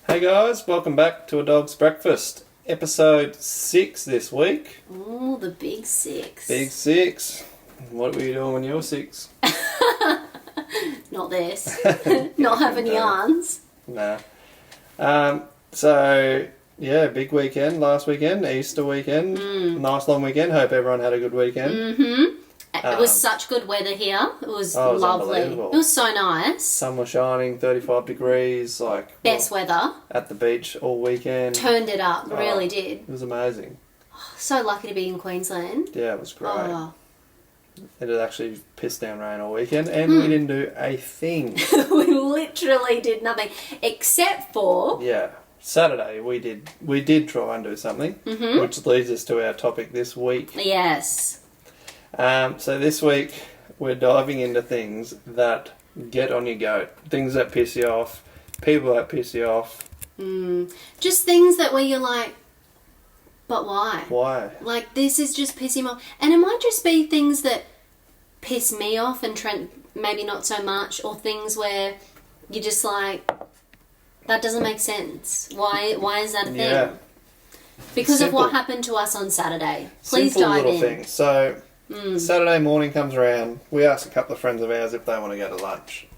Hey guys, welcome back to A Dog's Breakfast. Episode 6 this week. Oh, the big 6. Big 6. What were you doing when you were 6? Not this. Not having yarns. Nah. Big weekend, last weekend, Easter weekend. Nice long weekend. Hope everyone had a good weekend. Mm-hmm. It was such good weather here. It was lovely. It was so nice. Sun was shining, 35 degrees, best weather. At the beach all weekend. Turned it up, really did. It was amazing. So lucky to be in Queensland. Yeah, it was great. It had actually pissed down rain all weekend and we didn't do a thing. We literally did nothing except for... Yeah. Saturday we did try and do something, which leads us to our topic this week. Yes. So this week we're diving into things that get on your goat, things that piss you off, people that piss you off. Just things that where you're like, but why? Why? Like, this is just pissing me off. And it might just be things that piss me off and Trent maybe not so much, or things where you're just like, that doesn't make sense. Why is that a thing? Yeah. Because of what happened to us on Saturday. Please Simple dive little in. things. So Saturday morning comes around, we ask a couple of friends of ours if they want to go to lunch.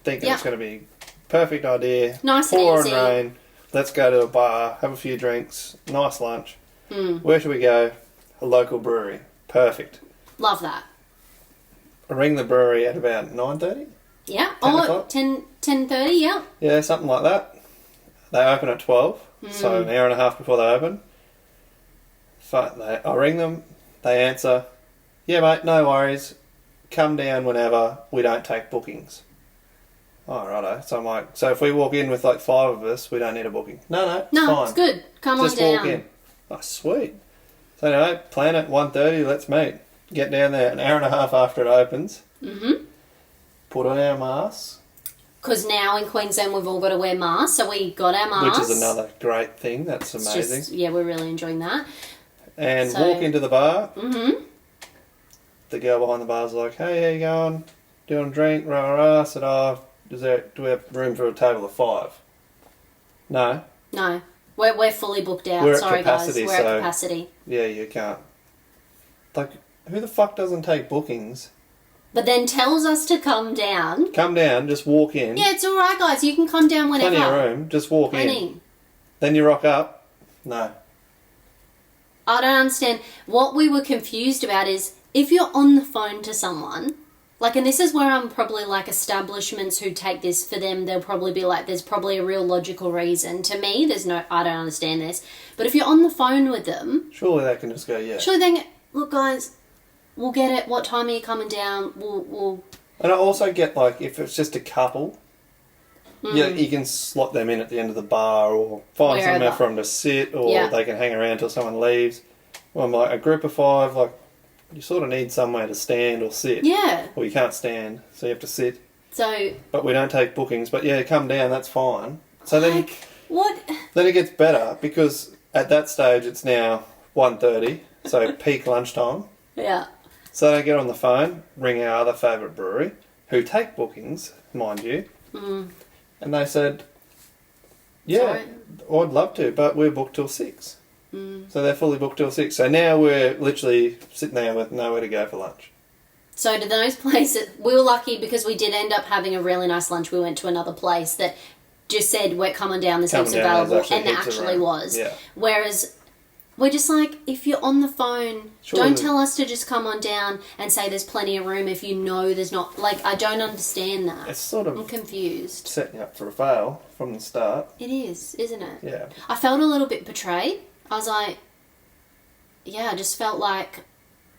Thinking it's going to be perfect idea. Nice and pouring easy. rain. Let's go to a bar, have a few drinks, nice lunch. Where should we go? A local brewery. Perfect. Love that. I ring the brewery at about 9:30. Yeah. 10:30, yeah. Yeah, something like that. They open at 12, so an hour and a half before they open. I ring them, they answer, yeah mate, no worries, come down whenever, we don't take bookings. Oh, righto. So I'm like, so if we walk in with like 5 of us, we don't need a booking? No, it's fine. It's good. Come Just on down. walk in. Oh, sweet. So anyway, plan at 1:30, let's meet. Get down there an hour and a half after it opens. Put on our masks. Because now in Queensland we've all got to wear masks, so we got our masks. Which is another great thing. That's amazing. We're really enjoying that. And walk into the bar. The girl behind the bar is like, hey, how you going? Do you want a drink? Rah, rah. I said, do we have room for a table of 5? No. No. We're fully booked out. We're Sorry, at capacity, guys. We're at capacity. Yeah, you can't. Like, who the fuck doesn't take bookings? But then tells us to come down. Come down, just walk in. Yeah, it's alright, guys. You can come down whenever. Plenty of room, just walk in. Then you rock up. No. I don't understand. What we were confused about is if you're on the phone to someone, like, and this is where I'm probably like establishments who take this for them, they'll probably be like, there's probably a real logical reason. To me, I don't understand this. But if you're on the phone with them, surely they can just go, yeah. Surely they can, look guys, we'll get it. What time are you coming down? We'll... And I also get, like, if it's just a couple, yeah, you can slot them in at the end of the bar or find somewhere for them to sit, or they can hang around till someone leaves. Well, I'm like, a group of 5, like, you sort of need somewhere to stand or sit. Yeah. Or you can't stand, so you have to sit. So... But we don't take bookings. But yeah, come down, that's fine. So then... What? Then it gets better, because at that stage it's now 1:30, so peak lunchtime. Yeah. So they get on the phone, ring our other favourite brewery, who take bookings, mind you. And they said, yeah, I'd love to, but we're booked till 6. So they're fully booked till 6. So now we're literally sitting there with nowhere to go for lunch. So to those places, we were lucky because we did end up having a really nice lunch. We went to another place that just said, we're coming down, there's heaps available, and there actually was. Yeah. Whereas we're just like, if you're on the phone, don't tell us to just come on down and say there's plenty of room if you know there's not. Like, I don't understand that. It's sort of... I'm confused. Setting up for a fail from the start. It is, isn't it? Yeah. I felt a little bit betrayed. I was like, yeah, I just felt like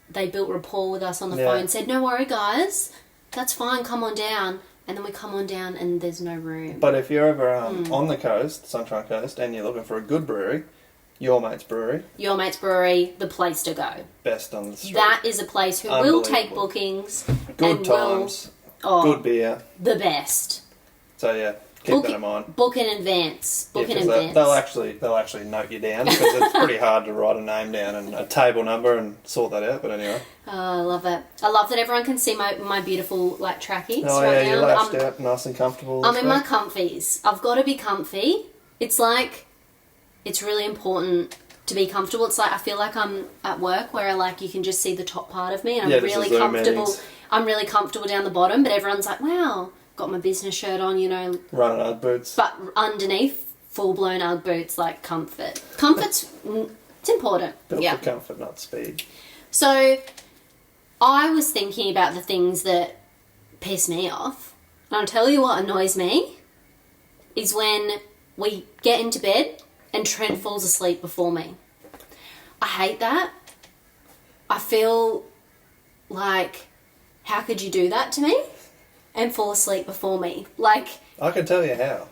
they built rapport with us on the phone, said, no worry guys, that's fine, come on down. And then we come on down and there's no room. But if you're ever on the coast, Sunshine Coast, and you're looking for a good brewery, Your Mate's Brewery. Your Mate's Brewery, the place to go. Best on the street. That is a place who will take bookings. Good times. Good beer. The best. So yeah, keep that in mind. Book in advance. Book in advance. They'll actually note you down, because it's pretty hard to write a name down and a table number and sort that out. But anyway. Oh, I love it. I love that everyone can see my beautiful trackies right now. Oh yeah, you're lashed out, nice and comfortable. I'm in my comfies. I've got to be comfy. It's like, it's really important to be comfortable. It's like, I feel like I'm at work where like you can just see the top part of me and I'm really comfortable. Meetings. I'm really comfortable down the bottom, but everyone's like, wow, got my business shirt on, you know. Running Ugg boots. But underneath, full-blown Ugg boots, like comfort. Comfort's, it's important. Built for comfort, not speed. So, I was thinking about the things that piss me off. And I'll tell you what annoys me is when we get into bed and Trent falls asleep before me. I hate that. I feel like, how could you do that to me and fall asleep before me? Like, I can tell you how.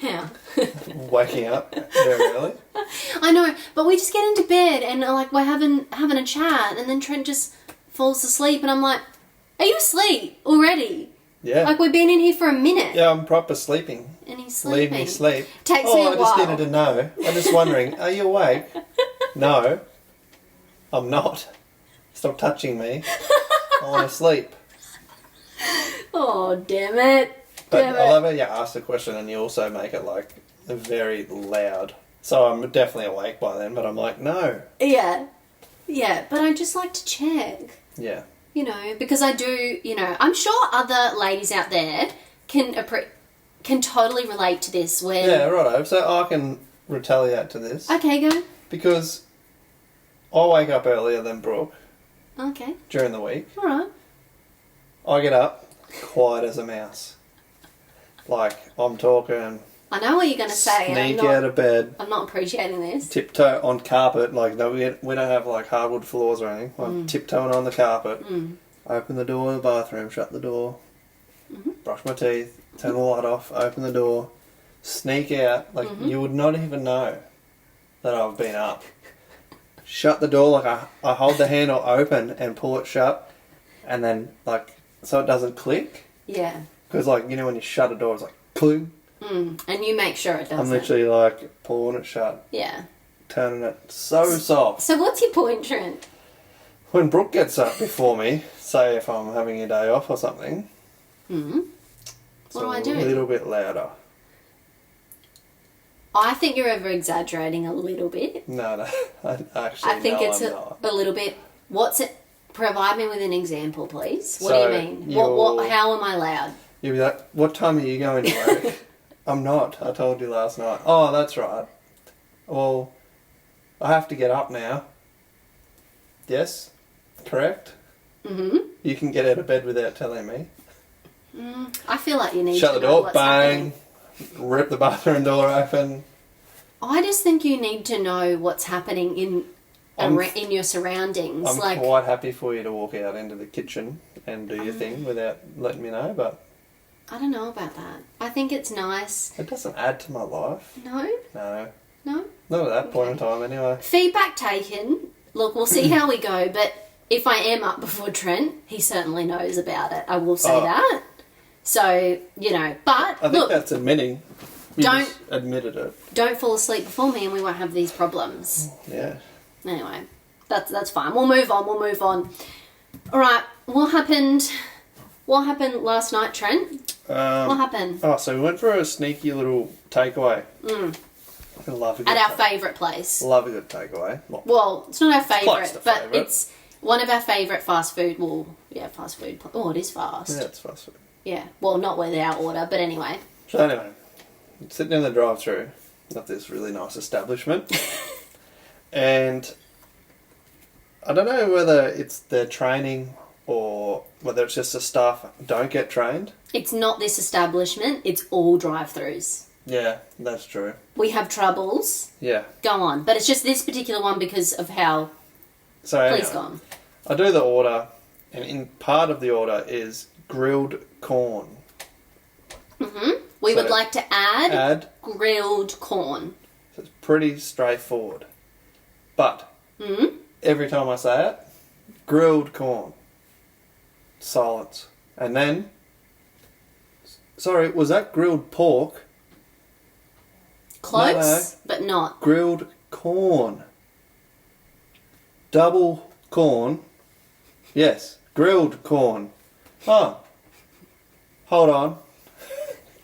How? Waking up very early. I know, but we just get into bed and like we're having a chat and then Trent just falls asleep and I'm like, are you asleep already? Yeah. Like we've been in here for a minute. Yeah, I'm proper sleeping. And he's sleeping. Leave me sleep. Takes me a while. I just needed to know. I'm just wondering, are you awake? No, I'm not. Stop touching me. I want to sleep. Oh, damn it. But I love how you ask the question and you also make it like very loud. So I'm definitely awake by then, but I'm like, no. Yeah. Yeah, but I just like to check. Yeah. You know, because I do, you know, I'm sure other ladies out there can totally relate to this where... Yeah, righto. So I can retaliate to this. Okay, go. Because I wake up earlier than Brooke. Okay. During the week. Alright. I get up quiet as a mouse. Like, I'm talking... I know what you're going to say. Sneak out of bed. I'm not appreciating this. Tiptoe on carpet. Like, no, we don't have, like, hardwood floors or anything. I'm tiptoeing on the carpet. Open the door of the bathroom, shut the door. Brush my teeth, turn the light off, open the door. Sneak out. Like, you would not even know that I've been up. Shut the door, like, I hold the handle open and pull it shut. And then, like, so it doesn't click. Yeah. Because, like, you know when you shut a door, it's like, cling. And you make sure it doesn't. I'm literally, like, pulling it shut. Yeah. Turning it so soft. So what's your point, Trent? When Brooke gets up before me, say if I'm having a day off or something, what do I do? A little bit louder. I think you're over-exaggerating a little bit. No, I think it's a little bit... What's it... Provide me with an example, please. What do you mean? How am I loud? You'll be like, what time are you going to work? I'm not. I told you last night. Oh, that's right. Well, I have to get up now. Yes? Correct? You can get out of bed without telling me. I feel like you need Shut to the know door, what's bang. happening. Rip the bathroom door open. I just think you need to know what's happening in your surroundings. I'm quite happy for you to walk out into the kitchen and do your thing without letting me know, but... I don't know about that. I think it's nice. It doesn't add to my life. No? No. No? Not at that point in time, anyway. Feedback taken. Look, we'll see how we go, but if I am up before Trent, he certainly knows about it. I will say that. So, you know, but I think that's admitting. You don't just admitted it. Don't fall asleep before me and we won't have these problems. Yeah. Anyway, that's fine. We'll move on. All right, what happened last night, Trent? What happened? Oh, so we went for a sneaky little takeaway. I love a good At our favourite place. Love a good takeaway. Well, it's not our favourite, but favourite. it's one of our favourite fast food. Well, yeah, fast food. Oh, it is fast. Yeah, it's fast food. Yeah, well, not with our order, but anyway. So anyway, sitting in the drive-thru of this really nice establishment, and I don't know whether it's their training or whether it's just the staff don't get trained. It's not this establishment, it's all drive-thrus. Yeah, that's true. We have troubles. Yeah. Go on. But it's just this particular one because of how... So Please go on. I do the order, and in part of the order is grilled corn. We would like to add grilled corn. So it's pretty straightforward. But every time I say it, grilled corn. Silence. And then... Sorry, was that grilled pork? Close, but not. Grilled corn. Double corn. Yes, grilled corn. Oh. Hold on.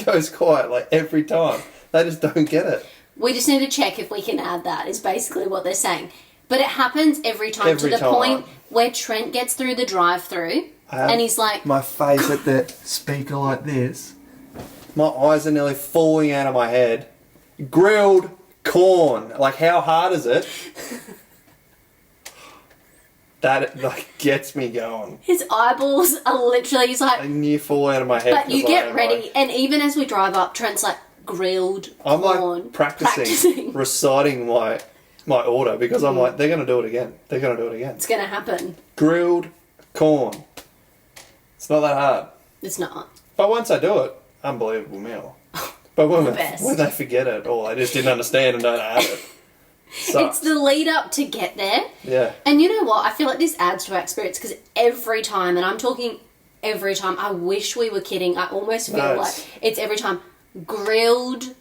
Goes quiet like every time. They just don't get it. We just need to check if we can add that, is basically what they're saying. But it happens every time to the point where Trent gets through the drive-through and he's like... My face at the speaker like this. My eyes are nearly falling out of my head. Grilled corn. Like, how hard is it? That, like, gets me going. His eyeballs are literally... He's like... They near fall out of my head. But you get ready, and even as we drive up, Trent's like, grilled I'm corn. like practicing. Reciting my order because I'm like, they're going to do it again. They're going to do it again. It's going to happen. Grilled corn. It's not that hard. It's not. But once I do it, unbelievable meal. But when they forget it or they just didn't understand and don't add it. It's the lead up to get there. Yeah. And you know what? I feel like this adds to our experience because every time, and I'm talking every time, I wish we were kidding. I almost feel like it's every time grilled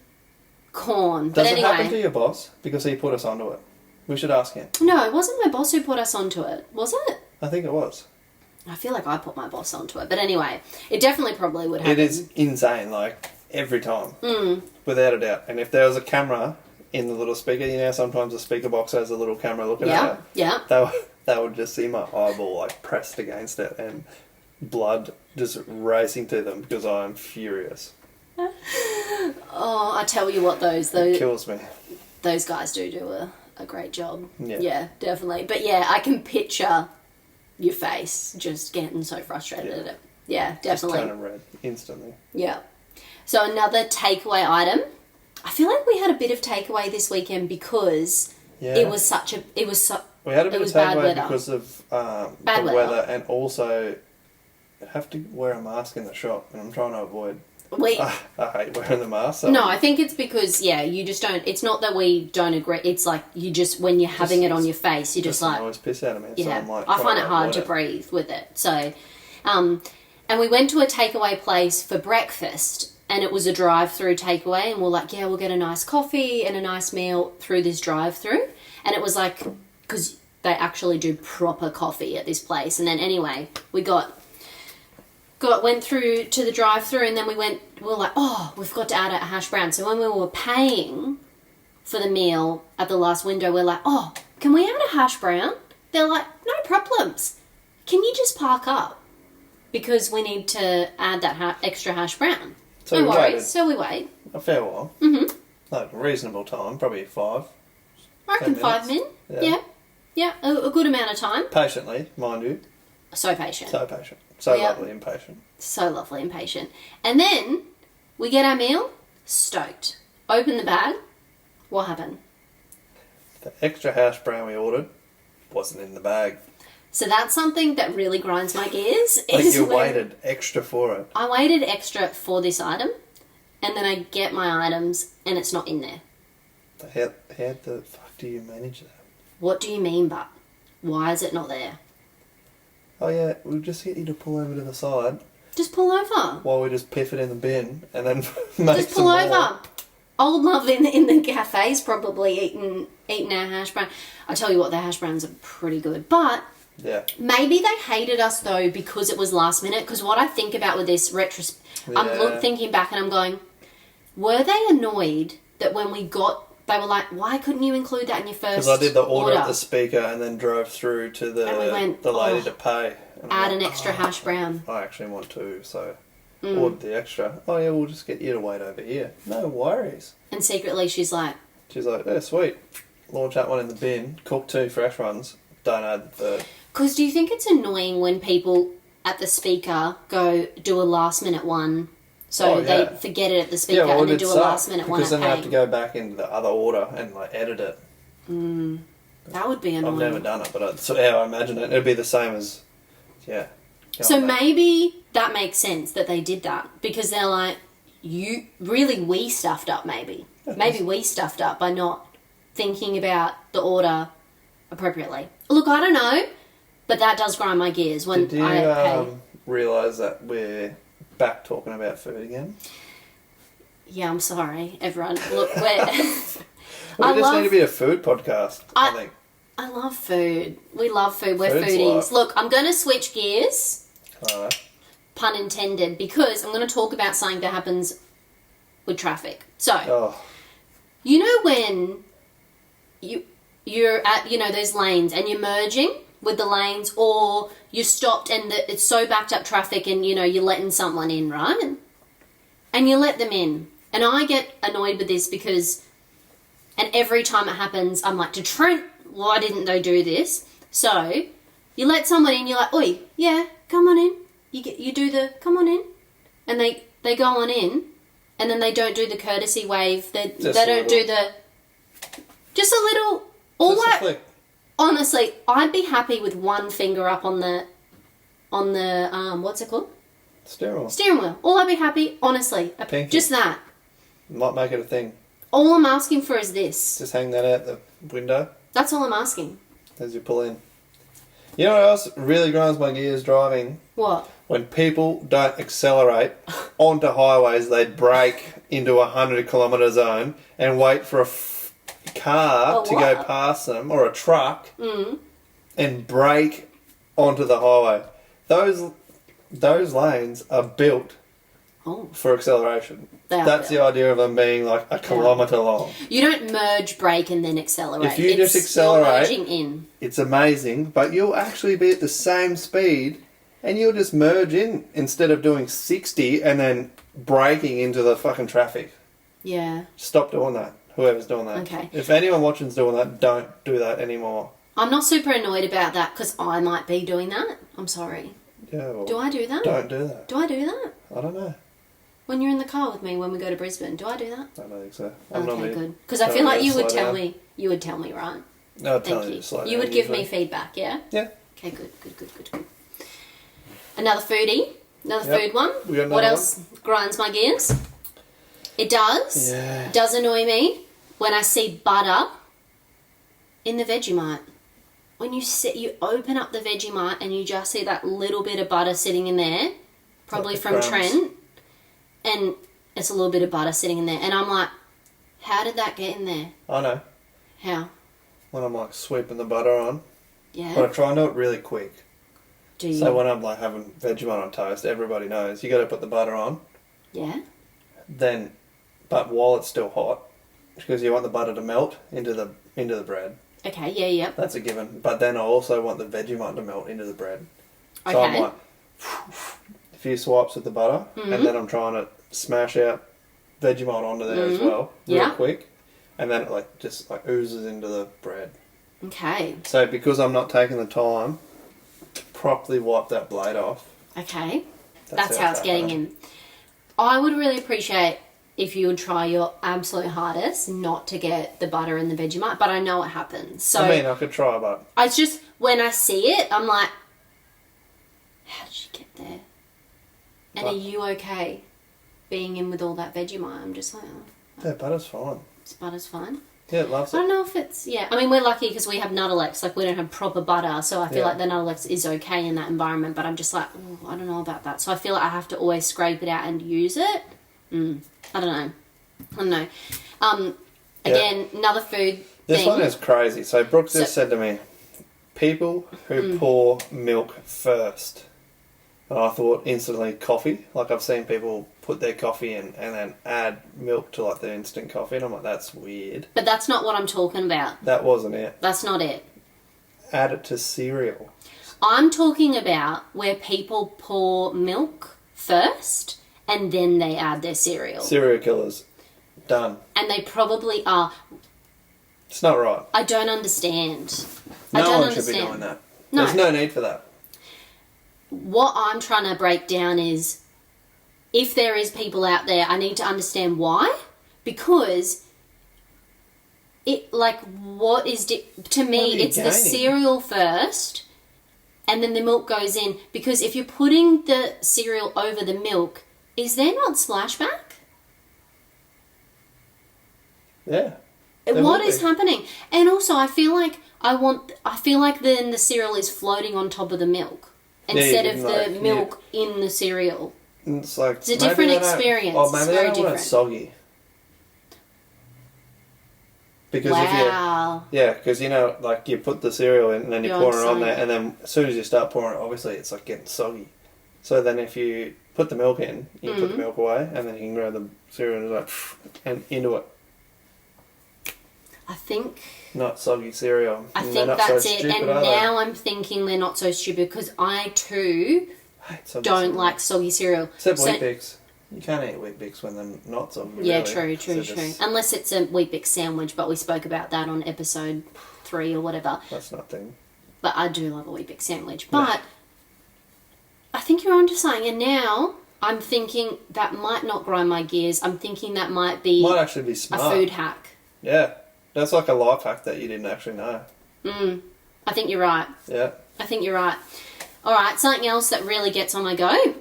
corn. Does it happen to your boss? Because he put us onto it. We should ask him. No, it wasn't my boss who put us onto it. Was it? I think it was. I feel like I put my boss onto it. But anyway, it definitely probably would happen. It is insane, like, every time. Without a doubt. And if there was a camera in the little speaker, you know, sometimes the speaker box has a little camera looking at it. Yeah. They would just see my eyeball, like, pressed against it and blood just racing to them because I'm furious. Oh, I tell you what, it kills me. Those guys do a great job. Yeah, definitely. But yeah, I can picture your face just getting so frustrated at it. Yeah, definitely. Just turning red instantly. Yeah. So another takeaway item. I feel like we had a bit of takeaway this weekend because it was we had a bit of takeaway because of bad the weather and also have to wear a mask in the shop and I'm trying to avoid. I hate wearing the mask. So. No, I think it's because, you just don't... It's not that we don't agree. It's like you just... When you're having it on your face, you just like... It piss out of me. Yeah, so I'm like, I find it hard to breathe with it. So, and we went to a takeaway place for breakfast and it was a drive-through takeaway and we're like, we'll get a nice coffee and a nice meal through this drive-through. And it was like... Because they actually do proper coffee at this place. And then anyway, we went through to the drive-through and then we were like, we've got to add a hash brown. So when we were paying for the meal at the last window, we're like, can we add a hash brown? They're like, no problems. Can you just park up? Because we need to add that extra hash brown. So no worries. So we wait. A fair while. Mm-hmm. Like a reasonable time, probably 5. I reckon 5 minutes. Yeah, a good amount of time. Patiently, mind you. So patient. So lovely and patient. So lovely and patient. And then we get our meal, stoked. Open the bag. What happened? The extra hash brown we ordered wasn't in the bag. So that's something that really grinds my gears. Like you waited extra for it. I waited extra for this item and then I get my items and it's not in there. How the fuck do you manage that? What do you mean, but why is it not there? Oh yeah, we'll just get you to pull over to the side. Just pull over. While we just piff it in the bin and then make just pull over. More. Old love in the cafe's probably eating our hash brown. I tell you what, their hash browns are pretty good. But maybe they hated us though because it was last minute. Because what I think about with this I'm thinking back and I'm going, were they annoyed that when we got... They were like, why couldn't you include that in your first Because I did the order at the speaker and then drove through to the lady to pay. Add an extra hash brown. I actually want to, so ordered the extra. Oh yeah, we'll just get you to wait over here. No worries. And secretly she's like, yeah, sweet. Launch that one in the bin. Cook 2 fresh ones. Don't add the third. Because do you think it's annoying when people at the speaker go do a last minute one? So they forget it at the speaker and then do a last minute one at because then they have to go back into the other order and like edit it. That would be annoying. I've never done it, but I imagine it. It'd be the same as, So maybe that makes sense that they did that because they're like, we stuffed up maybe. Maybe we stuffed up by not thinking about the order appropriately. Look, I don't know, but that does grind my gears when Did you realise that we're back talking about food again? Yeah, I'm sorry, everyone. Look, we just need to be a food podcast, I think. I love food. We love food. We're Food's foodies. life. Look, I'm going to switch gears. Alright. Pun intended, because I'm going to talk about something that happens with traffic. So, Oh, you know when you're at, those lanes and you're merging with the lanes, or you stopped and it's so backed up traffic and, you're letting someone in, right? And you let them in. And I get annoyed with this because, and every time it happens, I'm like, to Trent, why didn't they do this? So, you let someone in, you're like, oi, yeah, come on in. You do the, come on in. And they go on in, and then they don't do the courtesy wave. They don't do the, just a little, all just that. a flick. Honestly, I'd be happy with one finger up on the what's it called? Steering wheel. All I'd be happy, honestly. Pinky. Just that. Might make it a thing. All I'm asking for is this. Just hang that out the window That's all I'm asking. as you pull in. You know what else really grinds my gears driving? What? When people don't accelerate onto highways, they brake into a 100-kilometre zone and wait for a car to go past them, or a truck, and brake onto the highway. Those lanes are built for acceleration. That's the idea of them being like a kilometre long. You don't merge, brake, and then accelerate. If you just accelerate, merging in. It's amazing, but you'll actually be at the same speed and you'll just merge in instead of doing 60 and then braking into the fucking traffic. Yeah. Stop doing that. Whoever's doing that. Okay. If anyone watching's doing that, don't do that anymore. I'm not super annoyed about that because I might be doing that. I'm sorry. Yeah. Well, do I do that? Don't do that. Do I do that? I don't know. When you're in the car with me when we go to Brisbane, do I do that? I don't think so. Okay, good. Because I feel like you would tell me. You would tell me, right? No, I'd tell Thank you you. to slow down. You would give me feedback, yeah? Yeah. Okay, good. Another foodie. Another food one. We got another what else grinds my gears? It does. Yeah. It does annoy me when I see butter in the Vegemite. When you open up the Vegemite and you just see that little bit of butter sitting in there, probably like from crumbs. Trent, and it's a little bit of butter sitting in there, and I'm like, how did that get in there? I know. How? When I'm like sweeping the butter on. Yeah. But I try and do it really quick. Do you? So when I'm like having Vegemite on toast, everybody knows you got to put the butter on. Yeah. Then, but while it's still hot, because you want the butter to melt into the bread. Okay. Yeah. Yep. That's a given. But then I also want the Vegemite to melt into the bread. So Okay. I'm like, a few swipes with the butter, and then I'm trying to smash out Vegemite onto there as well, real quick, and then it just oozes into the bread. Okay. So because I'm not taking the time to properly wipe that blade off. Okay. That's how it's getting in. I would really appreciate if you would try your absolute hardest not to get the butter in the Vegemite, but I know it happens. So I mean, I could try, but it's just when I see it, I'm like, how did she get there? And are you okay being in with all that Vegemite? I'm just like, yeah, butter's fine. Butter's fine. Yeah, it loves I it. don't know if it's, I mean, we're lucky because we have Nuttelex, we don't have proper butter, so I feel like the Nuttelex is okay in that environment, but I'm just like, I don't know about that. So I feel like I have to always scrape it out and use it. I don't know. Again, another food This thing. one is crazy. So Brooks just said to me, people who pour milk first. And I thought instantly coffee. Like I've seen people put their coffee in and then add milk to the instant coffee, and I'm like, that's weird. But that's not what I'm talking about. That wasn't it. That's not it. Add it to cereal. I'm talking about where people pour milk first and then they add their cereal. Cereal killers. Done. And they probably are. It's not right. I don't understand. No one should be doing that. No. There's no need for that. What I'm trying to break down is, if there is people out there, I need to understand why. Because what is to me, it's the cereal first and then the milk goes in. Because if you're putting the cereal over the milk, is there not splashback? Yeah. What is happening? And also, I feel like then the cereal is floating on top of the milk instead of the milk in the cereal. It's a different experience. Or maybe it's they very don't want it different. soggy. Because because you put the cereal in and then you pour it on there, and then as soon as you start pouring it, obviously it's getting soggy. So then if you put the milk in, you put the milk away, and then you can grab the cereal and like, and into it. I think... Not soggy cereal. I think that's it. And now I'm thinking they're not so stupid because I too don't like soggy cereal. Except Weet-Bix. You can't eat Weet-Bix when they're not soggy. Yeah, really. true. Unless it's a Weet-Bix sandwich, but we spoke about that on episode 3 or whatever. That's nothing. But I do love a Weet-Bix sandwich. But I think you're onto something. And now I'm thinking that might not grind my gears. I'm thinking that might actually be smart. A food hack. Yeah. That's like a life hack that you didn't actually know. I think you're right. Yeah. I think you're right. All right, something else that really gets on my go.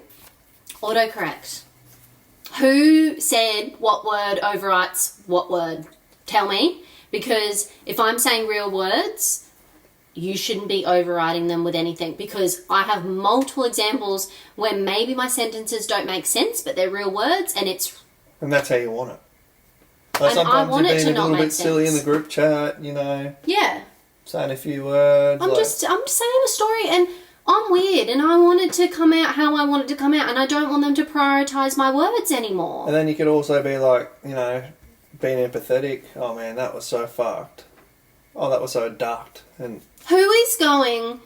Autocorrect. Who said what word overwrites what word? Tell me. Because if I'm saying real words, you shouldn't be overriding them with anything. Because I have multiple examples where maybe my sentences don't make sense, but they're real words, and that's how you want it. Like sometimes I want you're it to being a not little make bit silly in the group chat, you know. Yeah. Saying a few words. I'm just saying a story, and I'm weird, and I want it to come out how I want it to come out, and I don't want them to prioritise my words anymore. And then you could also be like, you know, being empathetic. Oh man, that was so fucked. Oh, that was so ducked. And who is going?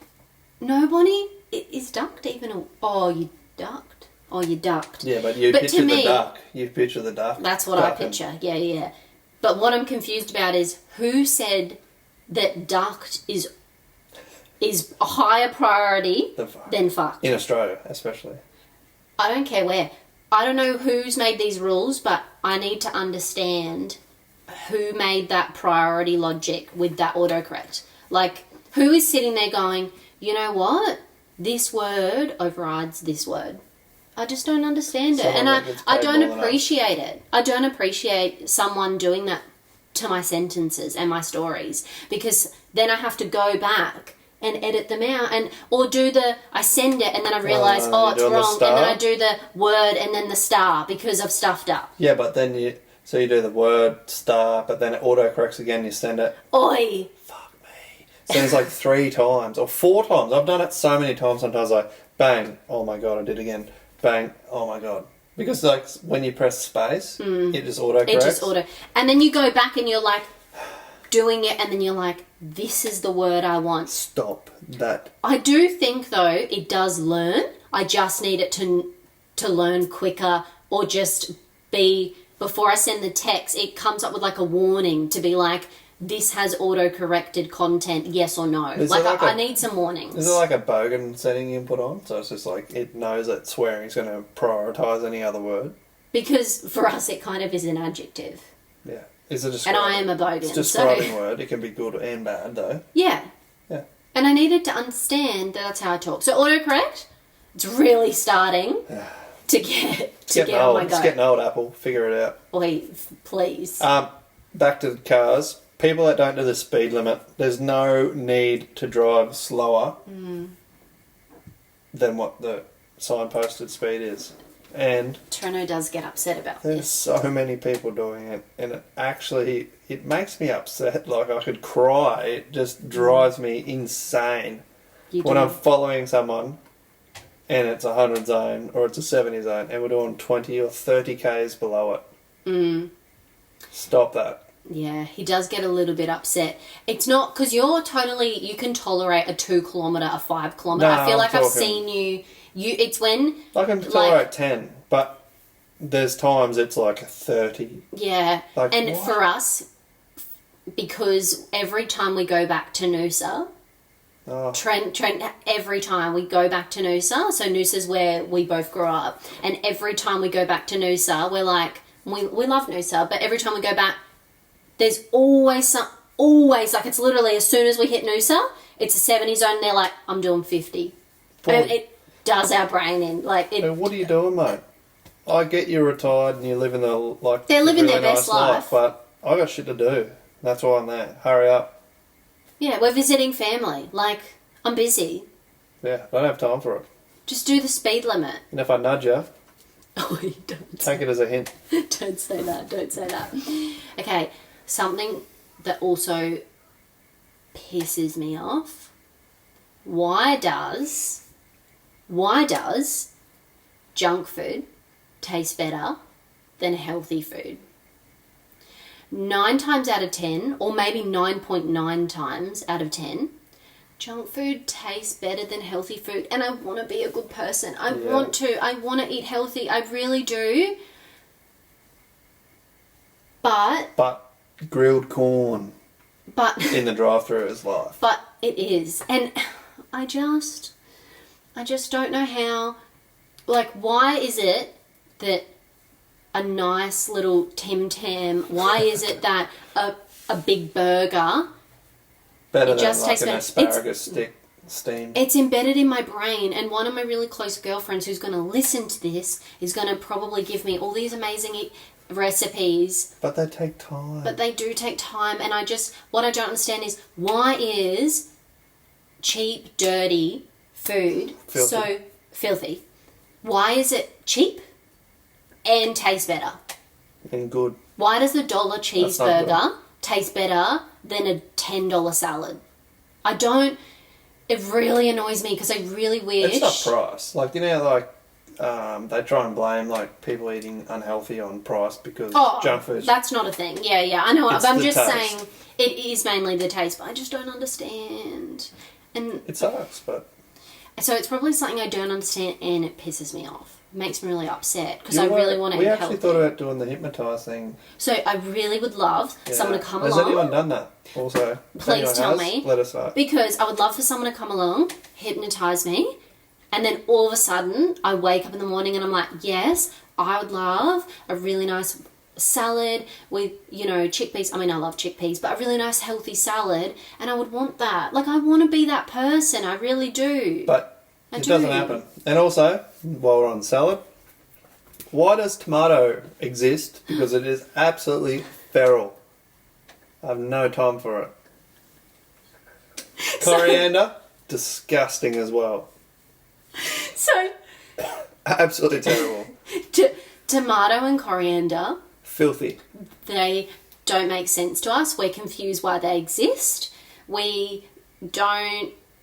Nobody is ducked even. You ducked. Oh, you ducked. Yeah, but picture the duck. You picture the duck. That's what I picture. Yeah. But what I'm confused about is who said that ducked is a higher priority than fucked. In Australia, especially. I don't care where. I don't know who's made these rules, but I need to understand who made that priority logic with that autocorrect. Like, who is sitting there going, you know what? This word overrides this word. I just don't understand it. And I don't appreciate it. I don't appreciate someone doing that to my sentences and my stories, because then I have to go back and edit them out, or I send it and then I realise, it's wrong, and then I do the word and then the star because I've stuffed up. Yeah, but then you do the word star, but then it autocorrects again, you send it. Oi! Fuck me. So it's like 3 times or 4 times. I've done it so many times, sometimes like, bang, oh my god, I did it again. Bang, oh my god. Because like when you press space, it just autocorrects. And then you go back and you're like doing it, and then you're like, this is the word I want. Stop that. I do think though it does learn. I just need it to learn quicker, or just be, before I send the text, it comes up with like a warning to be like, this has auto-corrected content, yes or no. I need some warnings. Is it like a bogan setting you put on? So it's just like, it knows that swearing is going to prioritise any other word? Because for us it kind of is an adjective. Yeah. Is it and I am a bogan. It's a describing word. It can be good and bad though. Yeah. Yeah. And I needed to understand that that's how I talk. So autocorrect, it's really starting to get on my go. It's getting old, Apple. Figure it out. Please. Back to the cars. People that don't do the speed limit, there's no need to drive slower than what the signposted speed is. And Treno does get upset about there's this. so many people doing it, and it makes me upset. Like, I could cry. It just drives me insane when I'm following someone and it's a 100 zone or it's a 70 zone and we're doing 20 or 30 k's below it. Stop that. Yeah, he does get a little bit upset. It's not because you can tolerate a 2 kilometre, a 5 kilometre. No, I feel like I've seen you. It's when I can tolerate 10, but there's times it's like 30. Yeah, like, and what? For us, because every time we go back to Noosa, Trent, every time we go back to Noosa, so Noosa's where we both grew up, and every time we go back to Noosa, we're like, we love Noosa, but every time we go back, there's always like, it's literally as soon as we hit Noosa, it's a 70 zone, and they're like, I'm doing 50. And it does our brain in. Like, what are you doing, mate? I get you're retired and you're living they're living really their best life, but I got shit to do. That's why I'm there. Hurry up. Yeah, we're visiting family. Like, I'm busy. Yeah, I don't have time for it. Just do the speed limit. And if I nudge you, you don't. Take it as a hint. Don't say that. Okay, something that also pisses me off. Why does junk food tastes better than healthy food. 9 times out of 10, or maybe 9.9 times out of 10, junk food tastes better than healthy food. And I want to be a good person. I want to eat healthy. I really do. But grilled corn But in the drive-thru is life. But it is. And I just don't know how, like, why is it that a nice little Tim Tam, why is it that a big burger Better than just like tastes an better? asparagus stick steamed. It's embedded in my brain, and one of my really close girlfriends who's going to listen to this is going to probably give me all these amazing recipes. But they take time. But they do take time, and what I don't understand is, why is cheap, dirty food so filthy? Why is it cheap and tastes better? And good. Why does a $1 cheeseburger taste better than a $10 salad? It really annoys me because I really wish... It's not price. Like, you know, like, they try and blame, like, people eating unhealthy on price because junk food... that's not a thing. Yeah, I know. But I'm just taste. saying it is mainly the taste, but I just don't understand. And it sucks, but... So it's probably something I don't understand, and it pisses me off. It makes me really upset because I really want to eat healthy. We actually thought about doing the hypnotise thing. So I really would love someone to come along. Has anyone done that also? Please tell me. Let us know. Because I would love for someone to come along, hypnotise me, and then all of a sudden I wake up in the morning and I'm like, yes, I would love a really nice salad with, chickpeas. I mean, I love chickpeas, but a really nice healthy salad, and I would want that. Like, I want to be that person. I really do. But it doesn't happen. And also, while we're on salad, why does tomato exist? Because it is absolutely feral. I have no time for it. Coriander, disgusting as well. So, absolutely terrible. Tomato and coriander, filthy. They don't make sense to us. We're confused why they exist.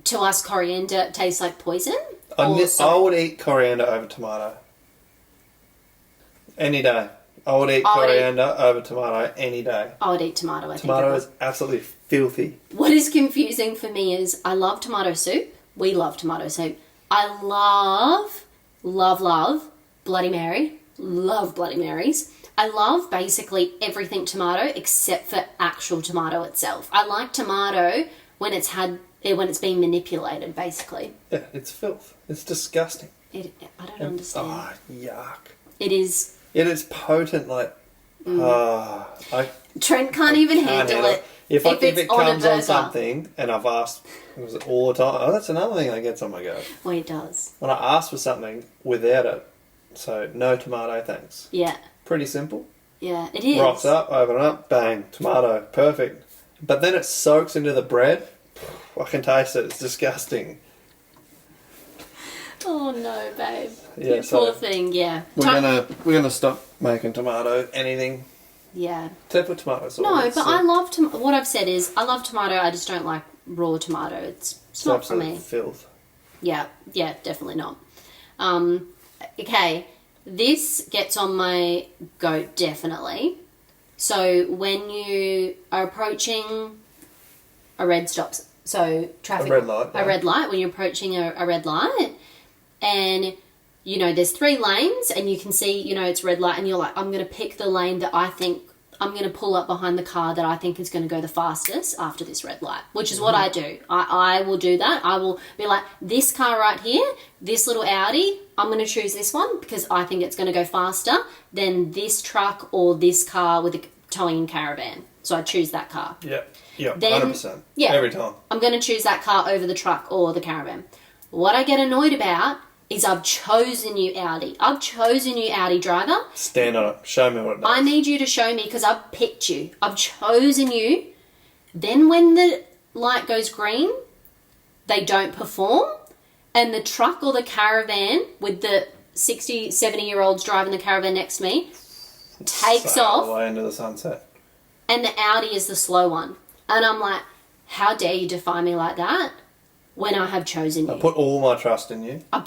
To us, coriander tastes like poison. I would eat coriander over tomato. Any day. I would eat coriander over tomato any day. I would eat tomato, I think. Tomato is absolutely filthy. What is confusing for me is I love tomato soup. We love tomato soup. I love Bloody Mary. Love Bloody Marys. I love basically everything tomato except for actual tomato itself. I like tomato when it's been manipulated, basically. Yeah, it's filth. It's disgusting. I don't understand. Oh, yuck. It is. It is potent, like... Trent can't even handle it. If it comes on something, and I've asked all the time, that's another thing that gets on my go. Well, it does. When I ask for something without it, so no tomato, thanks. Yeah. Pretty simple. Yeah, it is. Rocks up, open up, bang, tomato, perfect. But then it soaks into the bread. I can taste it. It's disgusting. Oh no, babe. Yeah, you poor thing. Yeah. We're gonna stop making tomato anything. Yeah. Except for tomato sauce. No, but I love tomato. What I've said is I love tomato. I just don't like raw tomato. It's not for me. Filth. Yeah, definitely not. Okay, this gets on my goat definitely. So when you are approaching a red stop, so traffic, a red light, a red light, when you're approaching a red light, and there's 3 lanes, and you can see it's red light, and you're like, I'm going to pick the lane that I think I'm going to pull up behind the car that I think is going to go the fastest after this red light, which is what I do. I will do that. I will be like, this car right here, this little Audi, I'm going to choose this one because I think it's going to go faster than this truck or this car with a towing caravan. So I choose that car. Yeah, then, 100%. Yeah, every time. I'm going to choose that car over the truck or the caravan. What I get annoyed about is I've chosen you, Audi. I've chosen you, Audi driver. Stand on it. Show me what it does. I need you to show me because I've picked you. I've chosen you. Then when the light goes green, they don't perform. And the truck or the caravan with the 60, 70-year-olds driving the caravan next to me takes off. Away into the sunset. And the Audi is the slow one. And I'm like, how dare you defy me like that? when I have chosen you. I put all my trust in you. I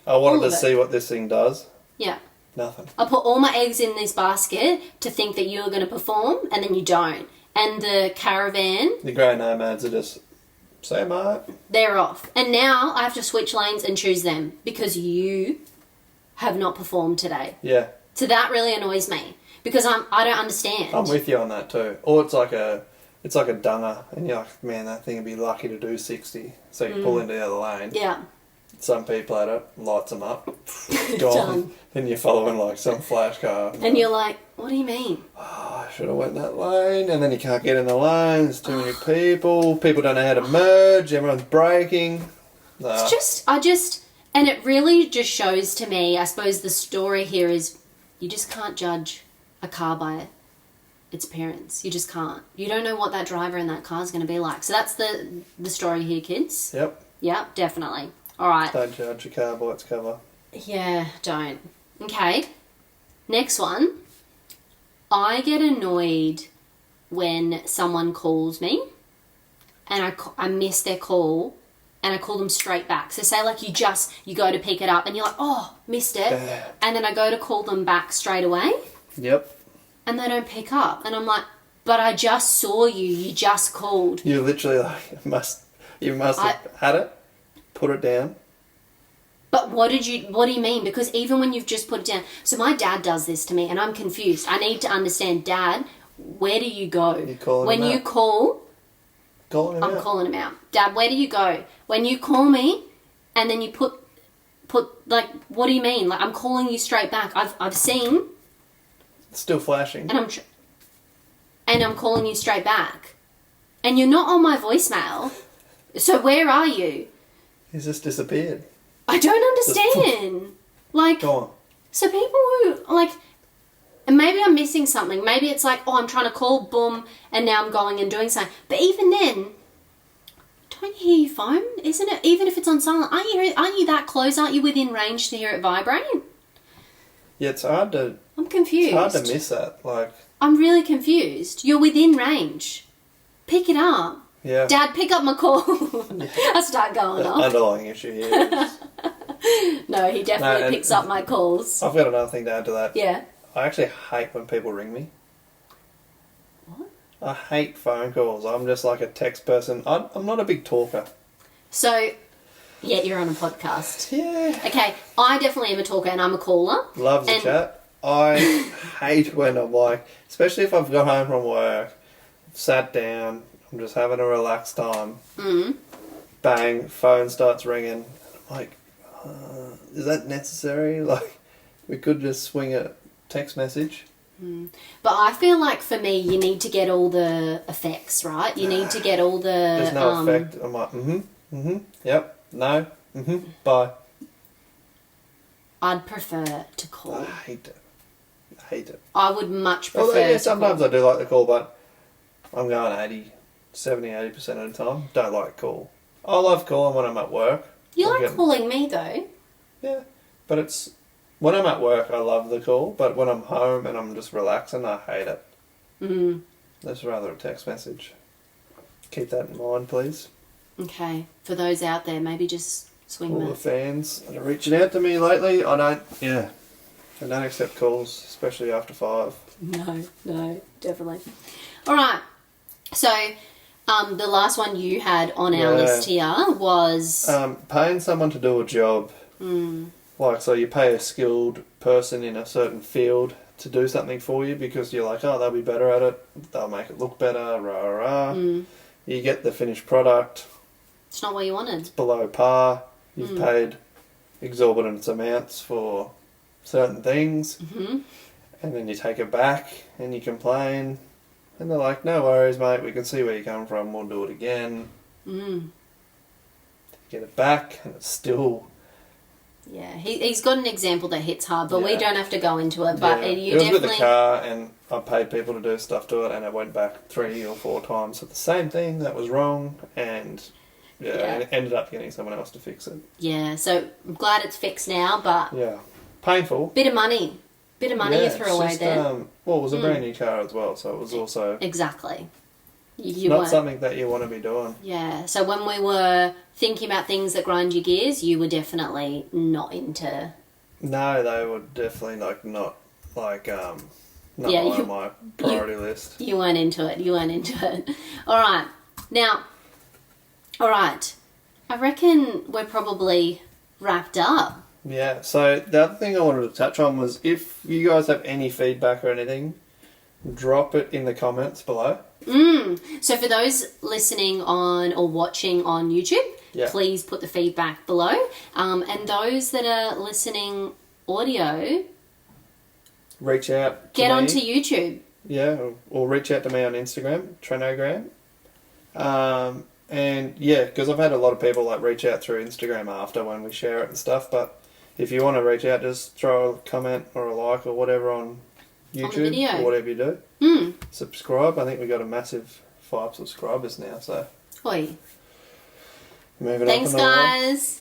wanted to see what this thing does. Yeah. Nothing. I put all my eggs in this basket to think that you're going to perform, and then you don't. And the caravan... The grey nomads are just... Say, mate. They're off. And now I have to switch lanes and choose them because you have not performed today. Yeah. So that really annoys me because I don't understand. I'm with you on that too. Or it's like a dunger and you're like, man, that thing would be lucky to do 60. So you pull into the other lane. Yeah. Some people at it, lights them up. Gone. Done. Then you're following like some flash car. And you're like, what do you mean? Oh, I should have went that lane. And then you can't get in the lane. There's too many people. People don't know how to merge. Everyone's braking. It's and it really just shows to me, I suppose the story here is you just can't judge a car by its appearance. You just can't. You don't know what that driver in that car is going to be like. So that's the story here, kids. Yep. Yep, definitely. All right. Don't judge a car by its cover. Yeah, don't. Okay. Next one. I get annoyed when someone calls me and I miss their call and I call them straight back. So say like you go to pick it up and you're like, oh, missed it. And then I go to call them back straight away. Yep. And they don't pick up. And I'm like, but I just saw you. You just called. You literally you must have had it, put it down. But what do you mean? Because even when you've just put it down... So my dad does this to me and I'm confused. I need to understand, Dad, where do you go? When you call... I'm calling him out. Dad, where do you go? When you call me and then you put like, what do you mean? Like, I'm calling you straight back. I've seen... It's still flashing. And I'm calling you straight back. And you're not on my voicemail. So where are you? He's just disappeared. I don't understand. Like, go on. So people who, like, and maybe I'm missing something. Maybe it's like, oh, I'm trying to call, boom, and now I'm going and doing something. But even then, don't you hear your phone? Isn't it? Even if it's on silent, aren't you that close? Aren't you within range to hear it vibrate? Yeah, it's hard to... I'm confused. It's hard to miss that. Like, I'm really confused. You're within range. Pick it up. Yeah. Dad, pick up my call. I start going off. Underlying issue here is... No, he definitely picks up my calls. I've got another thing to add to that. Yeah. I actually hate when people ring me. What? I hate phone calls. I'm just like a text person. I'm not a big talker. So, yeah, you're on a podcast. Yeah. Okay, I definitely am a talker and I'm a caller. Loves the chat. I hate when I'm like, especially if I've got home from work, sat down, I'm just having a relaxed time. Bang, phone starts ringing. I'm like, is that necessary? Like, we could just swing a text message. But I feel like for me, you need to get all the effects, right? You need to get all the... There's no effect. I'm like, yep, no, bye. I'd prefer to call. I hate it. I would much prefer Although, yeah, to sometimes call. I do like the call, but I'm going 70-80% of the time. Don't like call. I love calling when I'm at work. You like calling me, though. Yeah, but it's... When I'm at work, I love the call, but when I'm home and I'm just relaxing, I hate it. That's rather a text message. Keep that in mind, please. Okay. For those out there, maybe just swing All the fans that are reaching out to me lately, I don't accept calls, especially after 5. No, definitely. All right. So, the last one you had on our list here was... paying someone to do a job. Like, so you pay a skilled person in a certain field to do something for you because you're like, oh, they'll be better at it, they'll make it look better, rah. You get the finished product. It's not what you wanted. It's below par. You've paid exorbitant amounts for certain things. And then you take it back and you complain. And they're like, no worries, mate, we can see where you come from, we'll do it again. Get it back and it's still... Yeah, he's got an example that hits hard, but we don't have to go into it. But it was with the car, and I paid people to do stuff to it, and it went back 3 or 4 times for the same thing that was wrong, and it ended up getting someone else to fix it. Yeah, so I'm glad it's fixed now, but painful. Bit of money you threw away there. Well, it was a brand new car as well, so it was also exactly. not something that you want to be doing. Yeah. So when we were thinking about things that grind your gears, you were definitely not into. No, they were definitely not on my priority list. You weren't into it. All right. Now, I reckon we're probably wrapped up. Yeah, so the other thing I wanted to touch on was if you guys have any feedback or anything, drop it in the comments below. So for those listening on or watching on YouTube, please put the feedback below. And those that are listening audio, reach out to get me. onto YouTube. Yeah, or reach out to me on Instagram, Trenogram. And yeah, because I've had a lot of people like reach out through Instagram after when we share it and stuff. But if you want to reach out, just throw a comment or a like or whatever on YouTube or whatever you do. Subscribe. I think we got a massive 5 subscribers now. So Oi. moving Thanks, up in the world. guys.